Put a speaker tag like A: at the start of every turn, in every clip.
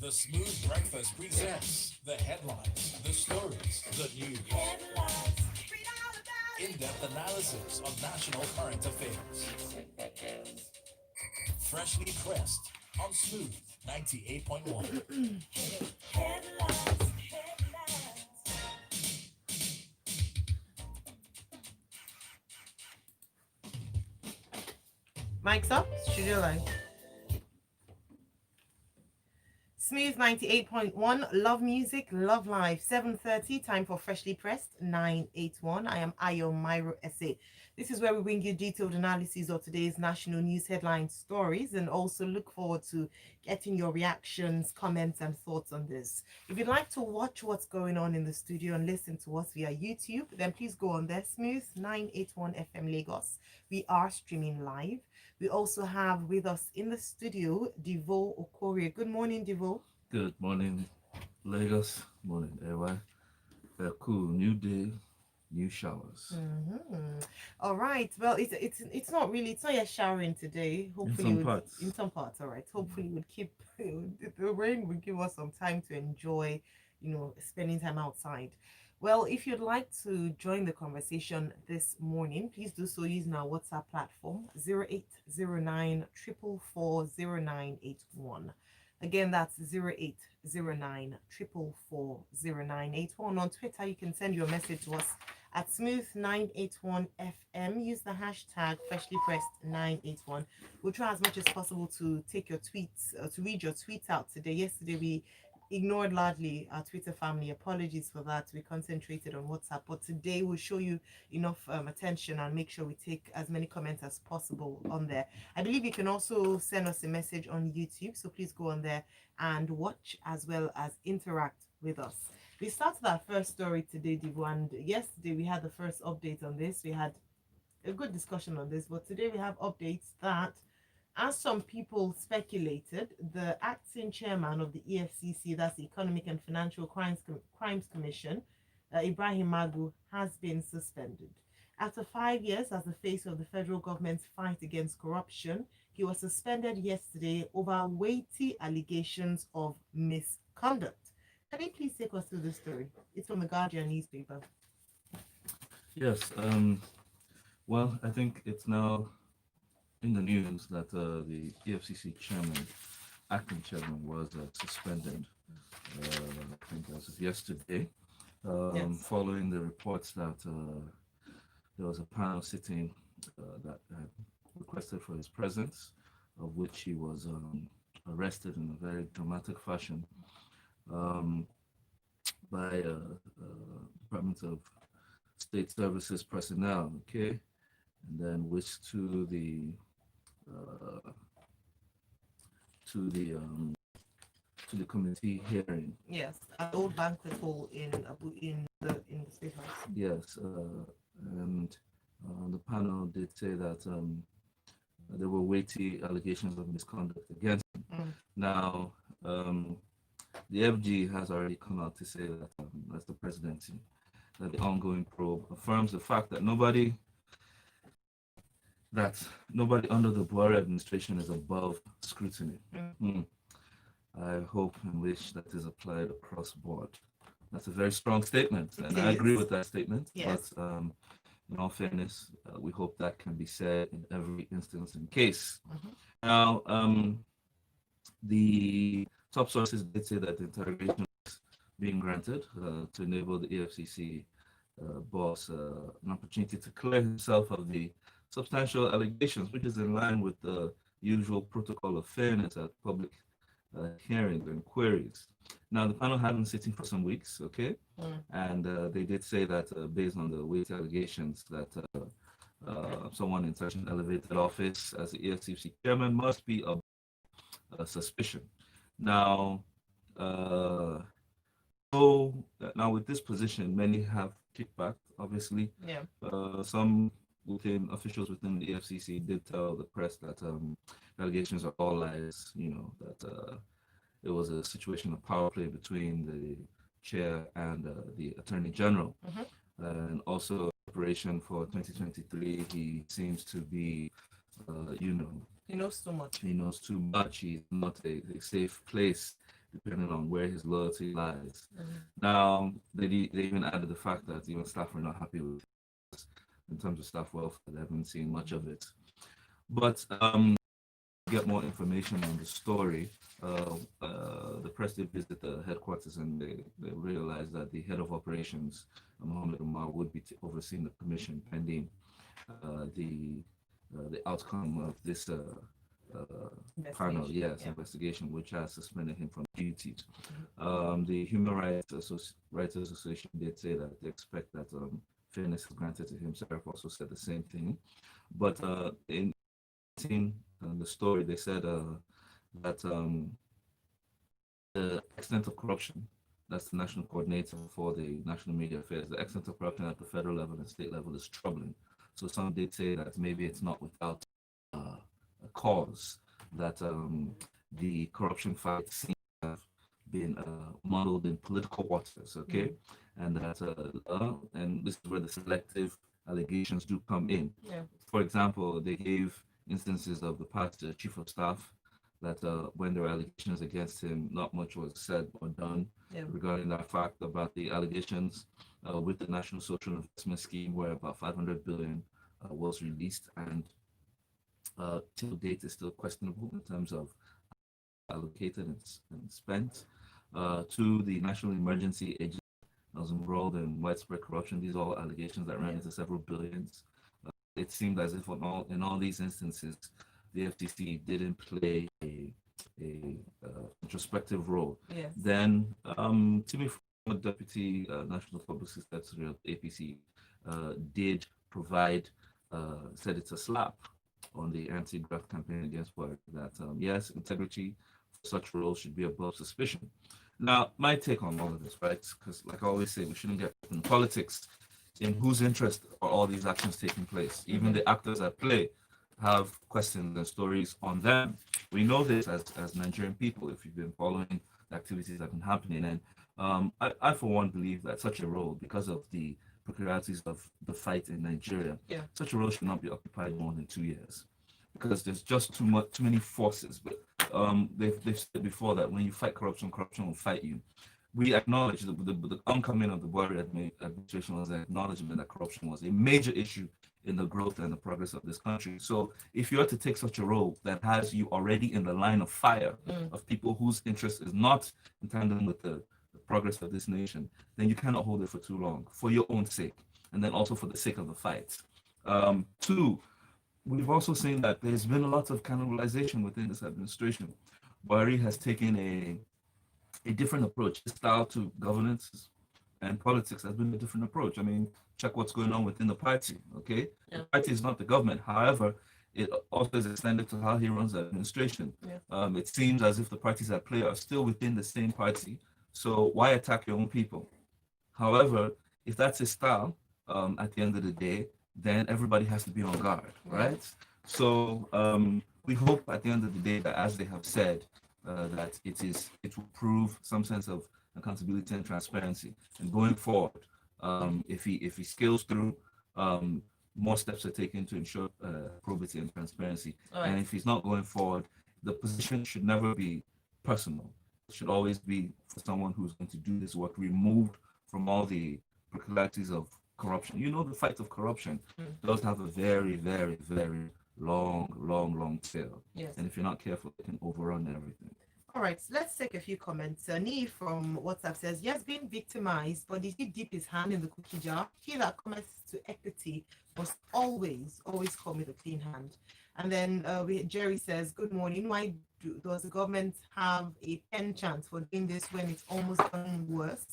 A: The Smooth Breakfast presents the headlines, the stories, the news. Headlines. In-depth analysis of national current affairs. Freshly pressed on Smooth 98.1. Headlines.
B: Mike's up, studio line. Smooth 98.1, love music, love life. 7:30, time for Freshly Pressed 981. I am Ayo Myro Essay. This is where we bring you detailed analysis of today's national news headline stories and also look forward to getting your reactions, comments, and thoughts on this. If you'd like to watch what's going on in the studio and listen to us via YouTube, then please go on there, Smooth 981 FM Lagos. We are streaming live. We also have with us in the studio Devo Okorie. Good morning, Devo.
C: Good morning, Lagos. Morning, everyone. Cool. New day, new showers.
B: All right. Well, it's not really. It's not yet showering today.
C: In
B: Hopefully,
C: some parts.
B: in some parts. All right. Hopefully, would keep the rain would give us some time to enjoy, spending time outside. Well, if you'd like to join the conversation this morning, please do so using our WhatsApp platform 0809 444 0981. Again, that's 0809 444 0981. On Twitter, you can send your message to us at smooth981fm. Use the hashtag freshly pressed 981. We'll try as much as possible to take your tweets, to read your tweets out today. Yesterday, we ignored largely our Twitter family. Apologies for that. We concentrated on WhatsApp, but today we'll show you enough attention and make sure we take as many comments as possible on there. I believe you can also send us a message on YouTube, so please go on there and watch as well as interact with us. We started our first story today, Divu, and yesterday we had the first update on this. We had a good discussion on this, but today we have updates that, as some people speculated, the acting chairman of the EFCC, that's the Economic and Financial Crimes Commission, Ibrahim Magu, has been suspended. After 5 years as the face of the federal government's fight against corruption, he was suspended yesterday over weighty allegations of misconduct. Can you please take us through the story? It's from the Guardian newspaper.
C: Yes. Well, I think it's now in the news that the EFCC chairman, acting chairman, was suspended. I think as of yesterday,
B: Yes.
C: following the reports that there was a panel sitting that had requested for his presence, of which he was arrested in a very dramatic fashion by Department of State Services personnel, okay, and then which uh, to the to the committee hearing.
B: Yes, an old banquet hall in the State House.
C: Yes, and the panel did say that there were weighty allegations of misconduct against him. Now, the FG has already come out to say that, as the presidency, that the ongoing probe affirms the fact that nobody under the Buhari administration is above scrutiny. I hope and wish that is applied across board. That's a very strong statement, and I agree with that statement.
B: Yes.
C: But in all fairness, we hope that can be said in every instance and case. Now, the top sources did say that the interrogation was being granted to enable the EFCC boss an opportunity to clear himself of the substantial allegations, which is in line with the usual protocol of fairness at public hearings and queries. Now, the panel had been sitting for some weeks, okay, and they did say that based on the weight allegations that someone in such an elevated office as the EFCC chairman must be of suspicion. Now, now with this position, many have kicked back, obviously.
B: Yeah.
C: Some officials within the EFCC did tell the press that allegations are all lies, that it was a situation of power play between the chair and the attorney general. And also preparation for 2023, he seems to be,
B: He knows too much.
C: he knows too much. He's not a safe place depending on where his loyalty lies.
B: Mhm.
C: Now, they even added the fact that even staff were not happy with it. In terms of staff welfare, they haven't seen much of it. But get more information on the story, the press did visit the headquarters and they realized that the head of operations, Mohammed Umar, would be overseeing the commission pending the outcome of this panel, yes,
B: Yeah.
C: investigation, which has suspended him from duties. The Human Writers Association did say that they expect that fairness is granted to him. Sarah also said the same thing. But in the story, they said that the extent of corruption, that's the national coordinator for the national media affairs, the extent of corruption at the federal level and state level is troubling. So some did say that maybe it's not without a cause that the corruption fight seems to have been muddled in political waters, okay? And that and this is where the selective allegations do come in.
B: Yeah.
C: For example, they gave instances of the past chief of staff that when there were allegations against him, not much was said or done regarding that fact about the allegations with the National Social Investment Scheme, where about 500 billion was released, and till date is still questionable in terms of allocated and spent. To the National Emergency Agency was embroiled in widespread corruption. These are all allegations that ran into several billions. It seemed as if in all these instances, the FCC didn't play a introspective role.
B: Yes.
C: Then, Timmy, Deputy National Publicity Secretary of APC, did provide, said it's a slap on the anti-graft campaign against Buhari that yes, integrity for such roles should be above suspicion. Now, my take on all of this, right? Because, like I always say, we shouldn't get in politics. In whose interest are all these actions taking place? Even the actors at play have questions and stories on them. We know this as Nigerian people, if you've been following the activities that have been happening. And I, for one, believe that such a role, because of the peculiarities of the fight in Nigeria, such a role should not be occupied more than 2 years, because there's just too many forces. But they've said before that when you fight corruption, corruption will fight you. We acknowledge the oncoming of the Buhari administration was an acknowledgement that corruption was a major issue in the growth and the progress of this country. So if you are to take such a role that has you already in the line of fire of people whose interest is not in tandem with the progress of this nation, then you cannot hold it for too long, for your own sake, and then also for the sake of the fight. Two, we've also seen that there's been a lot of cannibalization within this administration. Buhari has taken a different approach. His style to governance and politics has been a different approach. I mean, check what's going on within the party, okay? The party is not the government. However, it also is extended to how he runs the administration. It seems as if the parties at play are still within the same party. So why attack your own people? However, if that's his style, at the end of the day, then everybody has to be on guard, right? So we hope at the end of the day that, as they have said, that it will prove some sense of accountability and transparency. And going forward, if he scales through, more steps are taken to ensure probity and transparency. And if he's not going forward, the position should never be personal. It should always be for someone who's going to do this work, removed from all the peculiarities of corruption. You know, the fight of corruption does have a very, very, very long tail.
B: Yes.
C: And if you're not careful, it can overrun everything.
B: All right, so let's take a few comments. Nee from WhatsApp says, yes, being victimized, but did he dip his hand in the cookie jar? He that comes to equity must always come with a clean hand. And then Jerry says, good morning. Why does the government have a 10 chance for doing this when it's almost done worse?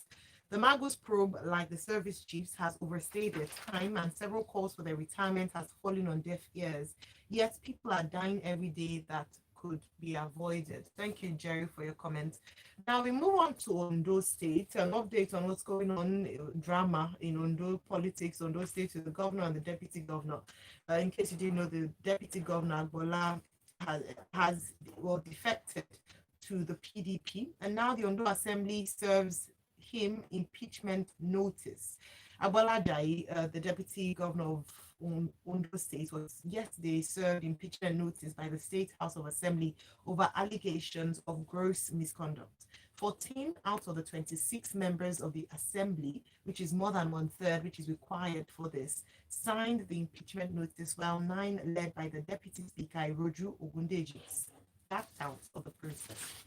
B: The Magus probe, like the service chiefs, has overstayed their time, and several calls for their retirement has fallen on deaf ears. Yet people are dying every day that could be avoided. Thank you, Jerry, for your comments. Now we move on to Ondo State, an update on what's going on, drama in Ondo politics, Ondo State, with the governor and the deputy governor. In case you didn't know, the deputy governor, Bola, has defected to the PDP, and now the Ondo Assembly serves him impeachment notice. Abola Jai, the deputy governor of Ondo State, was yesterday served impeachment notice by the State House of Assembly over allegations of gross misconduct. 14 out of the 26 members of the assembly, which is more than one third, which is required for this, signed the impeachment notice, while 9, led by the deputy speaker Roju Ogundeji, backed out of the process.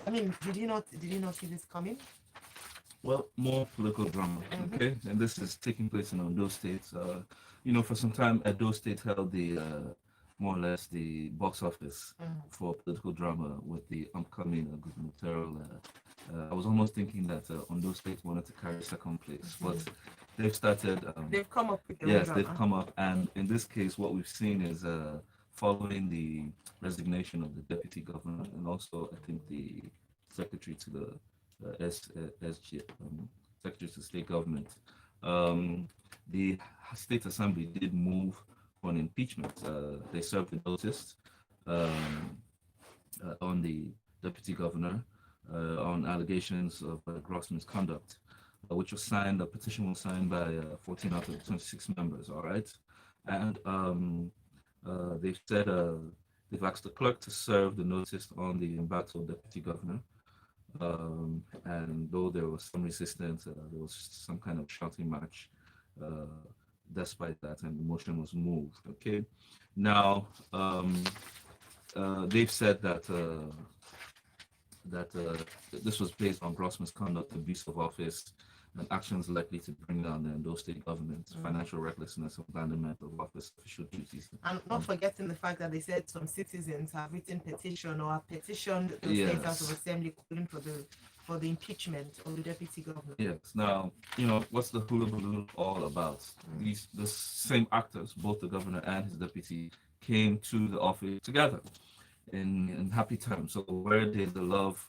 B: I mean, did you not see this coming?
C: Well, more political drama, okay? And this is taking place in Ondo State. For some time, Edo State held the more or less the box office for political drama with the upcoming gubernatorial. I was almost thinking that Ondo State wanted to carry second place, but they've started.
B: They've come up with
C: yes, they've come up, and in this case, what we've seen is following the resignation of the deputy governor and also, I think, the secretary to the SG, Secretary to State Government. The State Assembly did move for an impeachment. They served a notice on the Deputy Governor on allegations of gross misconduct, which was signed, a petition was signed by 14 out of 26 members, all right? And they've said, they've asked the clerk to serve the notice on the embattled Deputy Governor. And though there was some resistance, there was some kind of shouting match despite that, and the motion was moved. Okay, now they've said that this was based on gross misconduct, abuse of office, and actions likely to bring down the Ondo State government, financial recklessness, abandonment of office official duties.
B: And not forgetting the fact that they said some citizens have written petition or have petitioned the State House of Assembly calling for the impeachment of the deputy governor.
C: Yes. Now, what's the hula all about? The same actors, both the governor and his deputy, came to the office together in happy terms. So where did the love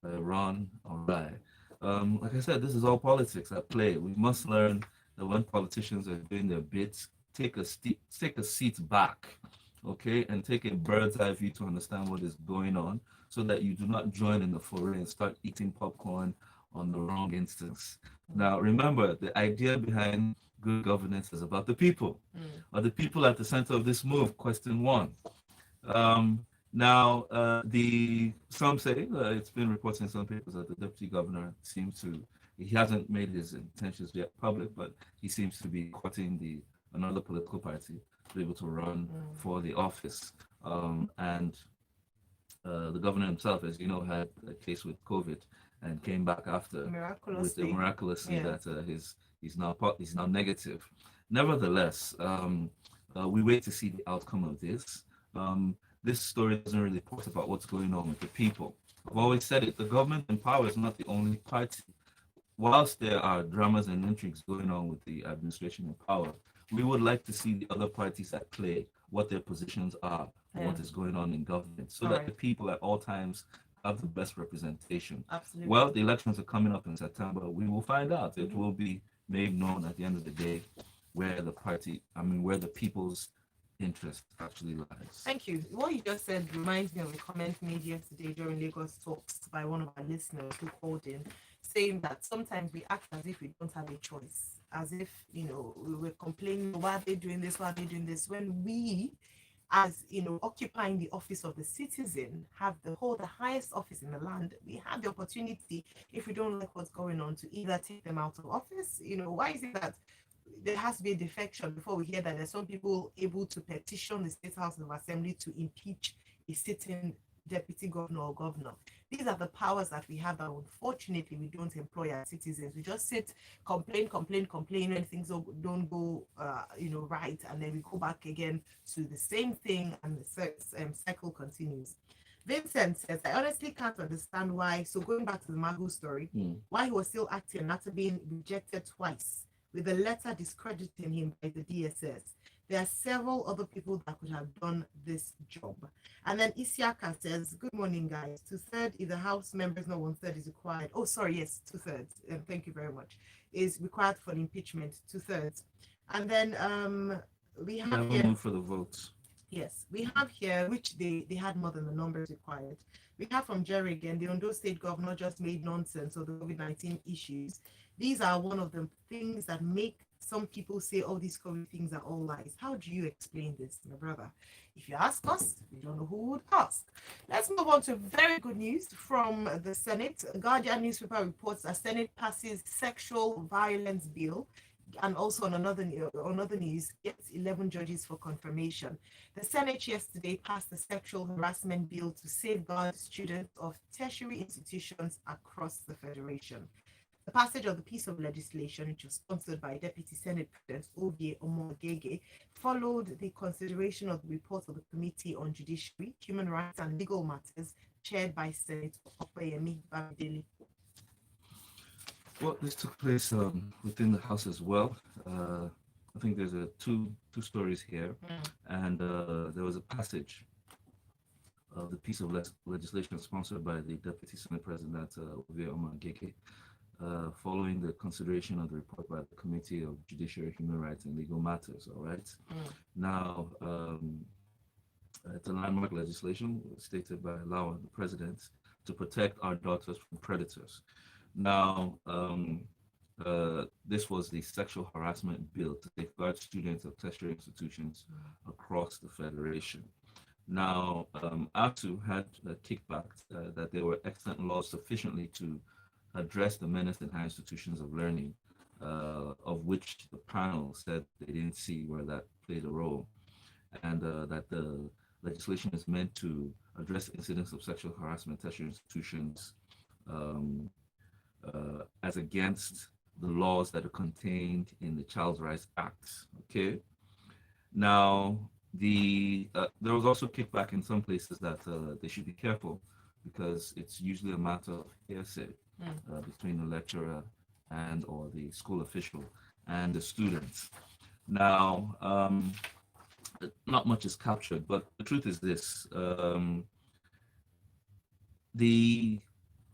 C: run or die? Like I said, this is all politics at play. We must learn that when politicians are doing their bits, take a seat back, okay, and take a bird's eye view to understand what is going on, so that you do not join in the foray and start eating popcorn on the wrong instance. Now, remember, the idea behind good governance is about the people. Are the people at the center of this move? Question one. Now, some say, it's been reported in some papers that the deputy governor he hasn't made his intentions yet public, but he seems to be courting another political party to be able to run for the office. And the governor himself, as you know, had a case with COVID and came back after miraculously that he's now negative. Nevertheless, we wait to see the outcome of this. This story doesn't really report about what's going on with the people. I've always said it, the government in power is not the only party. Whilst there are dramas and intrigues going on with the administration in power, we would like to see the other parties at play, what their positions are, and what is going on in government, so that the people at all times have the best representation.
B: Absolutely.
C: Well, the elections are coming up in September. We will find out. It will be made known at the end of the day where the people's interest actually lies.
B: Thank you. What you just said reminds me of a comment made yesterday during Lagos Talks by one of our listeners who called in, saying that sometimes we act as if we don't have a choice, as if, we were complaining, why are they doing this, when we, as occupying the office of the citizen, hold the highest office in the land. We have the opportunity, if we don't like what's going on, to either take them out of office. Why is it that there has to be a defection before we hear that there's some people able to petition the State House of Assembly to impeach a sitting deputy governor or governor? These are the powers that we have that unfortunately we don't employ as citizens. We just sit, complain when things don't go right, and then we go back again to the same thing, and the cycle continues. Vincent says, I honestly can't understand why, so going back to the Magu story, why he was still acting after being rejected twice, with a letter discrediting him by the DSS. There are several other people that could have done this job. And then Isiaka says, good morning, guys. 2/3 if the House members, not 1/3 is required. Oh, sorry, yes, 2/3. Thank you very much. Is required for the impeachment, 2/3. And then we have here
C: for the votes.
B: Yes, we have here, which they had more than the numbers required. We have from Jerry again, the Ondo State governor just made nonsense of the COVID-19 issues. These are one of the things that make some people say all these COVID things are all lies. How do you explain this, my brother? If you ask us, we don't know who would ask. Let's move on to very good news from the Senate. Guardian newspaper reports that Senate passes sexual violence bill. And also on another news, gets 11 judges for confirmation. The Senate yesterday passed the sexual harassment bill to safeguard students of tertiary institutions across the federation. The passage of the piece of legislation, which was sponsored by Deputy Senate President Ovie Omogege, followed the consideration of the report of the Committee on Judiciary, Human Rights and Legal Matters, chaired by Senator Opeyemi Bamidele.
C: Well, this took place within the House as well. I think there's two stories here, and there was a passage of the piece of legislation sponsored by the Deputy Senate President Ovie Omogege, following the consideration of the report by the Committee of Judiciary, Human Rights and Legal Matters. All right. Now, it's a landmark legislation stated by allowing the president to protect our daughters from predators. Now, this was the sexual harassment bill to safeguard students of tertiary institutions across the federation. Now, ASU had a kickback that there were excellent laws sufficiently to address the menace in higher institutions of learning, of which the panel said they didn't see where that played a role, and that the legislation is meant to address incidents of sexual harassment in tertiary institutions as against the laws that are contained in the Child Rights Act. Okay. Now, there was also kickback in some places that they should be careful because it's usually a matter of hearsay between the lecturer and or the school official and the students. Now, not much is captured, but the truth is this: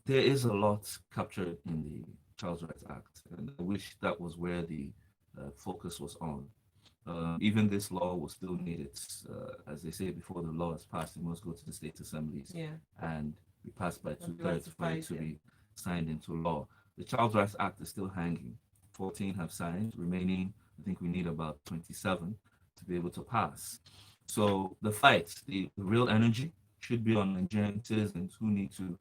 C: there is a lot captured in the Child Rights Act, and I wish that was where the focus was on. Even this law will still need its, as they say, before the law is passed, it must go to the state assemblies and be passed by 2/3 for it to be signed into law. The Child Rights Act is still hanging. 14 have signed, remaining, I think we need about 27 to be able to pass. So the fight, the real energy should be on Nigerian citizens who need to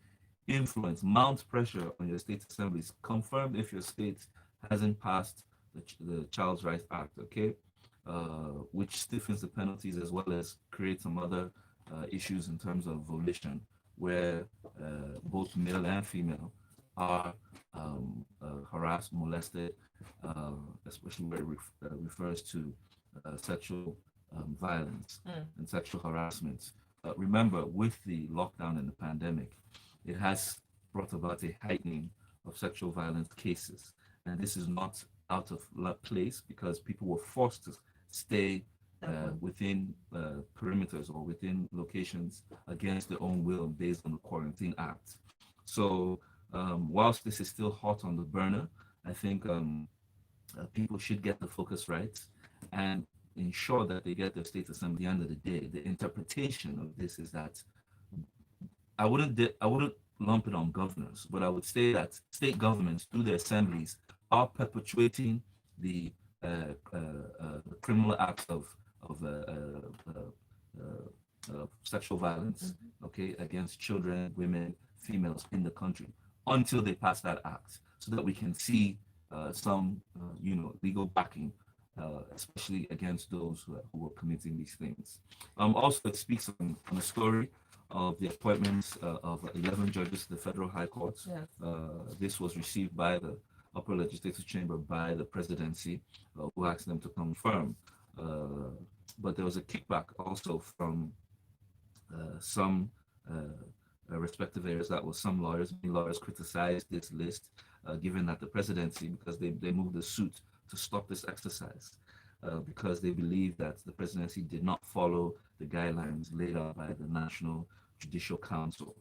C: influence, mount pressure on your state assemblies, confirm if your state hasn't passed the Child Rights Act, okay? Which stiffens the penalties as well as creates some other issues in terms of volition, where both male and female are harassed, molested, especially where it refers to sexual violence and sexual harassment. Remember, with the lockdown and the pandemic, it has brought about a heightening of sexual violence cases. And this is not out of place because people were forced to stay within perimeters or within locations against their own will based on the Quarantine Act. So whilst this is still hot on the burner, I think people should get the focus right and ensure that they get their state assembly. At the end of the day, the interpretation of this is that I wouldn't lump it on governors, but I would say that state governments through their assemblies are perpetuating the criminal acts of sexual violence, okay, against children, women, females in the country until they pass that act, so that we can see some, legal backing, especially against those who are committing these things. Also, it speaks on the story of the appointments of 11 judges to the Federal High Court. This was received by the upper legislative chamber by the presidency, who asked them to confirm. But there was a kickback also from some respective areas. That was some lawyers. Many lawyers criticized this list, given that the presidency, because they moved the suit to stop this exercise, because they believe that the presidency did not follow the guidelines laid out by the National Judicial Council.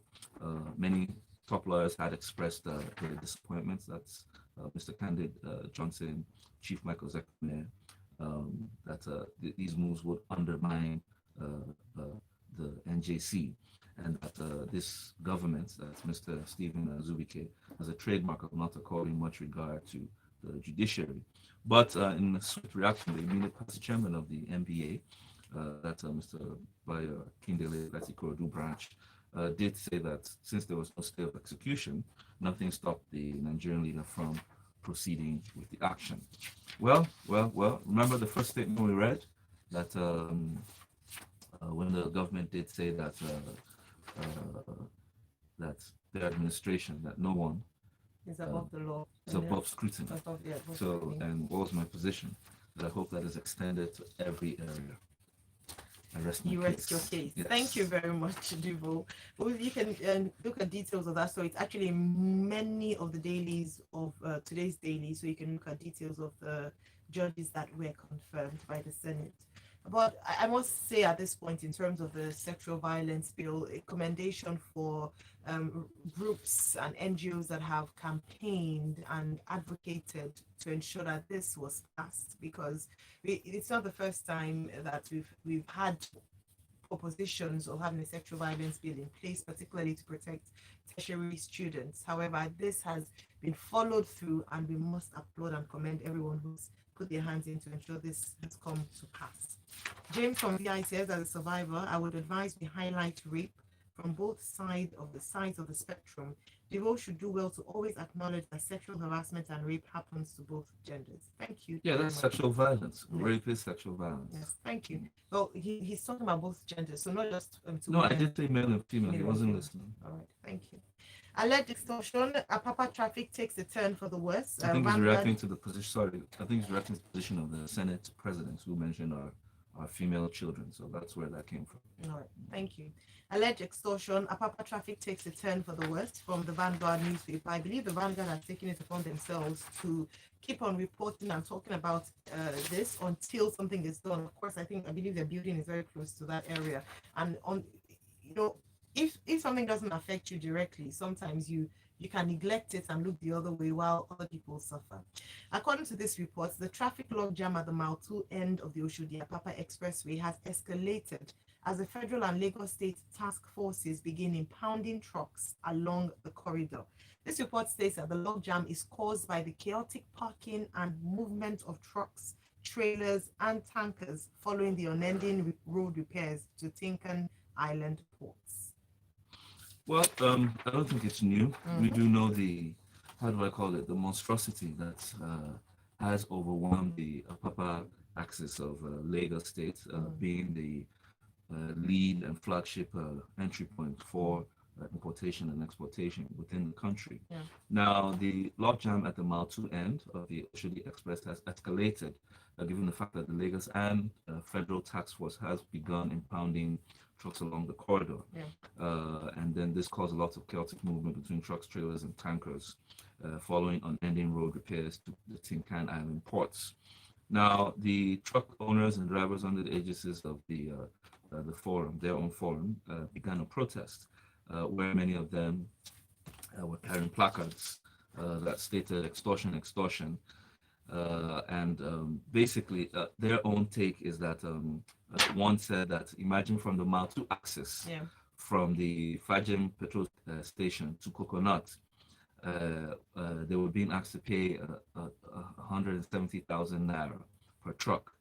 C: Many top lawyers had expressed their disappointments. That's Mr. Candid Johnson, Chief Michael Zekme, that these moves would undermine the NJC, and that this government, that's Mr. Stephen Zubike, has a trademark of not according much regard to the judiciary. But in a swift reaction, the immediate past chairman of the NBA, that's Mr. Bayo Kindele, that's the Ikorodu branch, did say that since there was no stay of execution, nothing stopped the Nigerian leader from proceeding with the action. Well. Remember the first statement we read that when the government did say that that their administration, that no one
B: It's above the law.
C: is above scrutiny.
B: Above
C: So,
B: scrutiny.
C: and what was my position? That I hope that is extended to every area.
B: You rest your case.
C: Yes.
B: Thank you very much, Duvo. Well, you can look at details of that. So it's actually many of the dailies of today's daily. So you can look at details of the judges that were confirmed by the Senate. But I must say at this point, in terms of the sexual violence bill, a commendation for groups and NGOs that have campaigned and advocated to ensure that this was passed, because it's not the first time that we've had propositions of having a sexual violence bill in place, particularly to protect tertiary students. However, this has been followed through, and we must applaud and commend everyone who's put their hands in to ensure this has come to pass. James from VI says, as a survivor, I would advise we highlight rape from both sides of the spectrum. Devo should do well to always acknowledge that sexual harassment and rape happens to both genders. Thank you.
C: Yeah, that's sexual violence.
B: Yes.
C: Rape is sexual violence.
B: Yes, thank you. Well, he's talking about both genders, so not just
C: No, I did say male and female. He
B: Male and
C: wasn't
B: female.
C: listening.
B: All right, thank you. Alleged extortion, Apapa traffic takes a turn for the worst.
C: I think he's
B: Vanguard-
C: reacting to the position. Sorry, I think he's reacting to the position of the Senate presidents who mentioned our female children. So that's where that came from.
B: All right, thank you. Alleged extortion, Apapa traffic takes a turn for the worst from the Vanguard newspaper. I believe the Vanguard has taken it upon themselves to keep on reporting and talking about this until something is done. Of course, I believe their building is very close to that area, and if something doesn't affect you directly, sometimes you can neglect it and look the other way while other people suffer. According to this report, the traffic logjam at the Mile 2 end of the Oshodi-Apapa Expressway has escalated as the federal and Lagos state task forces begin impounding trucks along the corridor. This report states that the logjam is caused by the chaotic parking and movement of trucks, trailers, and tankers following the unending road repairs to Tinkan Island ports.
C: Well, I don't think it's new. We do know the monstrosity that has overwhelmed the Apapa axis of Lagos State, being the lead and flagship entry point for importation and exportation within the country.
B: Yeah.
C: Now, the logjam at the Mile 2 end of the Oshodi Express has escalated, given the fact that the Lagos and federal task force has begun impounding trucks along the corridor.
B: Yeah.
C: And then this caused a lot of chaotic movement between trucks, trailers, and tankers, following unending road repairs to the Tinkan Island ports. Now, the truck owners and drivers under the aegis of the forum, their own forum, began a protest, where many of them were carrying placards that stated extortion, extortion. Basically, their own take is that one said that imagine from the Mile 2 axis, from the Fajem petrol station to Coconut, they were being asked to pay 170,000 naira per truck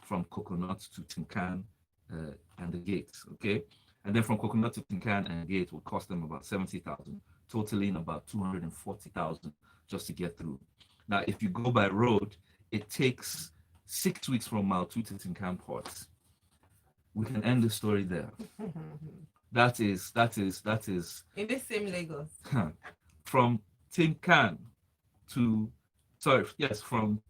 C: from Coconut to Tinkan and the gates, okay? And then from Coconut to Tinkan and gate would cost them about 70,000, totaling about 240,000 just to get through. Now, if you go by road, it takes 6 weeks from Mile 2 to Tinkan ports. We can end the story there. That is
B: in this same Lagos.
C: From Tinkan to, from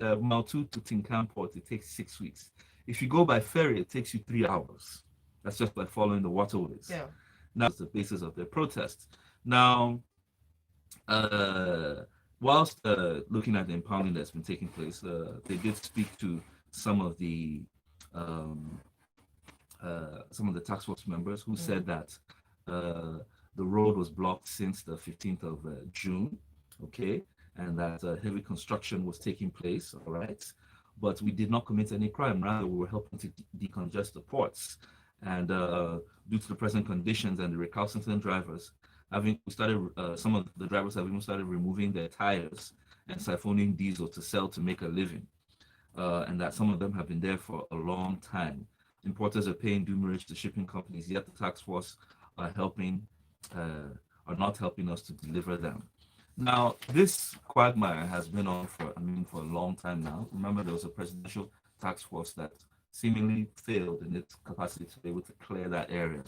C: Mile 2 to Tinkan port, it takes 6 weeks. If you go by ferry, it takes you 3 hours. That's just by following the waterways.
B: Yeah.
C: Now, that's the basis of their protest. Now, whilst looking at the impounding that's been taking place, they did speak to some of the task force members who said that the road was blocked since the 15th of June, okay, and that heavy construction was taking place, all right, but we did not commit any crime. Rather, we were helping to decongest the ports, and due to the present conditions and the recalcitrant drivers, some of the drivers have even started removing their tires and siphoning diesel to sell to make a living, and that some of them have been there for a long time. Importers are paying demurrage to shipping companies, yet the task force are helping, are not helping us to deliver them. Now, this quagmire has been on for, for a long time now. Remember, there was a presidential task force that seemingly failed in its capacity to be able to clear that area.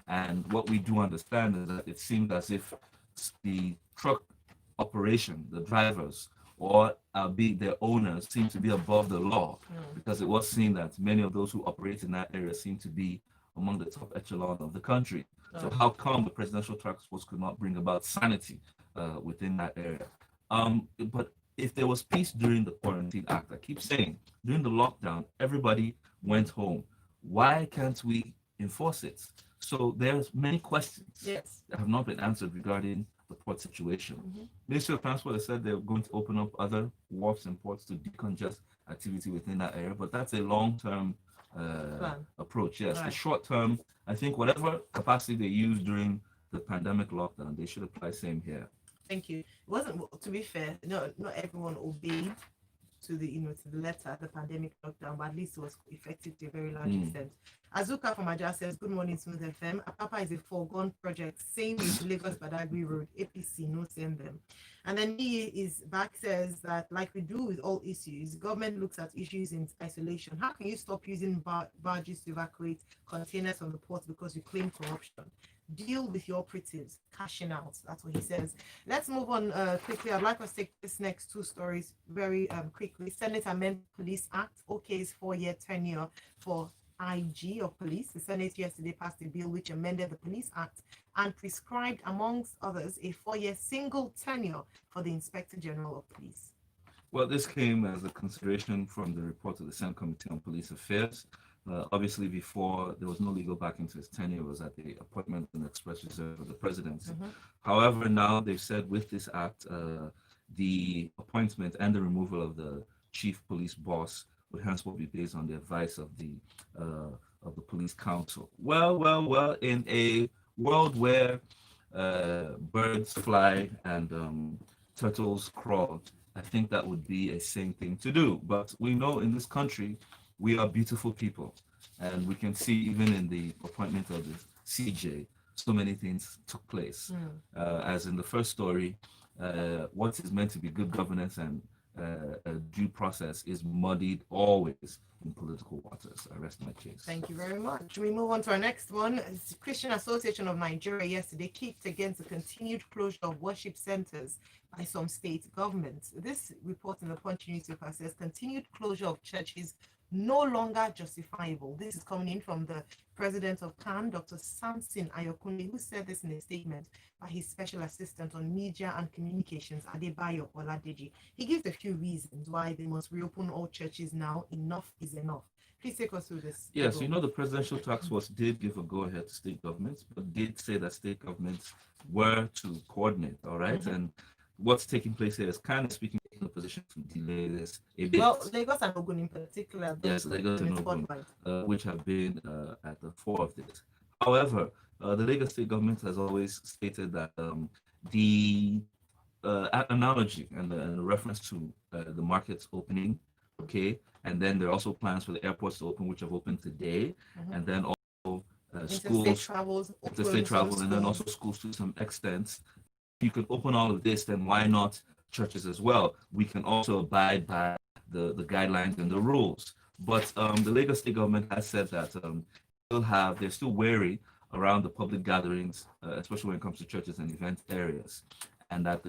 C: And what we do understand is that it seemed as if the truck operation, the drivers, or be their owners, seem to be above the law, because it was seen that many of those who operate in that area seem to be among the top echelon of the country. So how come the presidential task force could not bring about sanity within that area? But if there was peace during the Quarantine Act, I keep saying, during the lockdown, everybody went home. Why can't we enforce it? So there's many questions that have not been answered regarding the port situation. Ministry of Transport has said they're going to open up other wharfs and ports to decongest activity within that area, but that's a long-term approach. Yes, the short term, I think whatever capacity they used during the pandemic lockdown, they should apply same here.
B: Thank you. It wasn't, to be fair, not everyone obeyed to the to the letter the pandemic lockdown, but at least it was effective to a very large extent. Azuka from Aja says, good morning, Smooth FM. Apapa is a foregone project. Same with Lagos Badagry Road. APC, no send them. And then he is back, says that like we do with all issues, government looks at issues in isolation. How can you stop using barges to evacuate containers from the port because you claim corruption? Deal with your operatives, cashing out. That's what he says. Let's move on quickly. I'd like us to take this next two stories very quickly. Senate amended Police Act. OK's 4-year tenure for IG of police. The Senate yesterday passed a bill which amended the Police Act and prescribed, amongst others, a 4-year single tenure for the Inspector General of Police.
C: Well, this came as a consideration from the report of the Senate Committee on Police Affairs. Obviously, before there was no legal backing to his tenure, it was at the appointment and express reserve of the presidency. However, now they've said with this act, the appointment and the removal of the chief police boss would henceforth be based on the advice of the police council. Well, in a world where birds fly and turtles crawl, I think that would be a sane thing to do. But we know in this country, we are beautiful people, and we can see even in the appointment of the CJ, so many things took place. As in the first story, what is meant to be good governance and a due process is muddied always in political waters. I rest my case.
B: Thank you very much. We move on to our next one. The Christian Association of Nigeria yesterday kicked against the continued closure of worship centers by some state governments. This report in the Punch newspaper says continued closure of churches no longer justifiable. This is coming in from the president of CAN, Dr. Samson Ayokunle, who said this in a statement by his special assistant on media and communications, Adebayo Oladeji. He gives a few reasons why they must reopen all churches now. Enough is enough. Please take us through this.
C: Yes, the presidential task force did give a go-ahead to state governments, but did say that state governments were to coordinate, all right? And what's taking place here is kind of speaking in a position to delay this a bit.
B: Well, Lagos and Ogun in particular.
C: Yes, Lagos and Ogun, which have been at the fore of this. However, the Lagos state government has always stated that the analogy and the reference to the markets opening, okay, and then there are also plans for the airports to open, which have opened today, and then also schools, interstate travel, and then also schools to some extent. You can open all of this, then why not churches as well? We can also abide by the guidelines and the rules. But the Lagos state government has said that they're still wary around the public gatherings, especially when it comes to churches and event areas, and that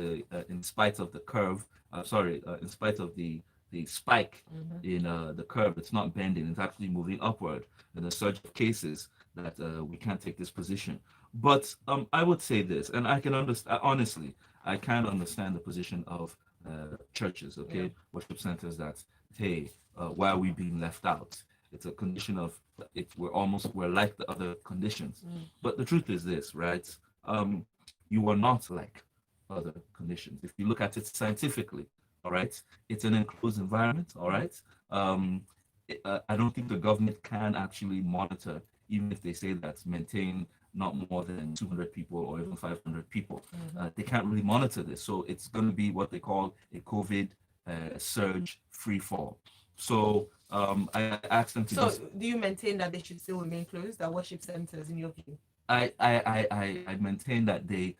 C: in spite of the curve, in spite of the spike in the curve, it's not bending, it's actually moving upward. And the surge of cases that we can't take this position. But I would say this, and I can understand, honestly, I can understand the position of churches, okay, worship centers that, hey, why are we being left out? It's a condition of, we're like the other conditions. But the truth is this, right? You are not like other conditions. If you look at it scientifically, all right, it's an enclosed environment, all right? I don't think the government can actually monitor, even if they say that maintain not more than 200 people or even 500 people. They can't really monitor this. So it's going to be what they call a COVID surge free fall. So I asked them to.
B: So do you maintain that they should still remain closed, the worship centers, in your view?
C: I maintain that they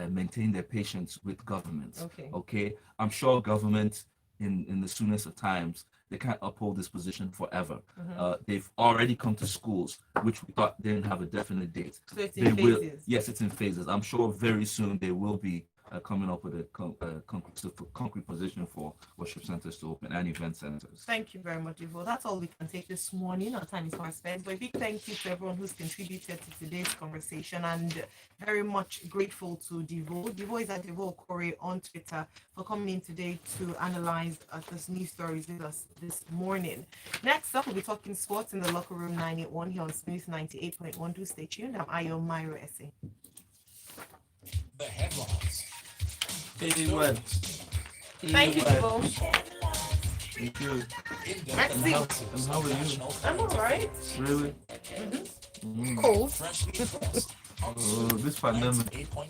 C: maintain their patience with government. Okay. I'm sure government in the soonest of times, they can't uphold this position forever. They've already come to schools, which we thought didn't have a definite date.
B: So it's in phases.
C: Yes, it's in phases. I'm sure very soon they will be coming up with a concrete position for worship centers to open and event centers.
B: Thank you very much, Ivo. That's all we can take this morning. Our time is fast spent. But a big thank you to everyone who's contributed to today's conversation, and very much grateful to Devo. Devo is at Devo Okore on Twitter for coming in today to analyze this news stories with us this morning. Next up, we'll be talking sports in the Locker Room 981 here on Smooth 98.1. Do stay tuned. I'm Ayo Myro Esse.
A: The headlines.
C: Anyway.
B: Thank you, Devo.
C: Thank you.
A: In-depth
B: Merci.
A: analysis
C: And how
A: of
C: are you?
A: national
B: I'm all right.
C: Really?
B: Cool.
A: freshly pressed on
C: Oh, this pandemic.
A: 98.1.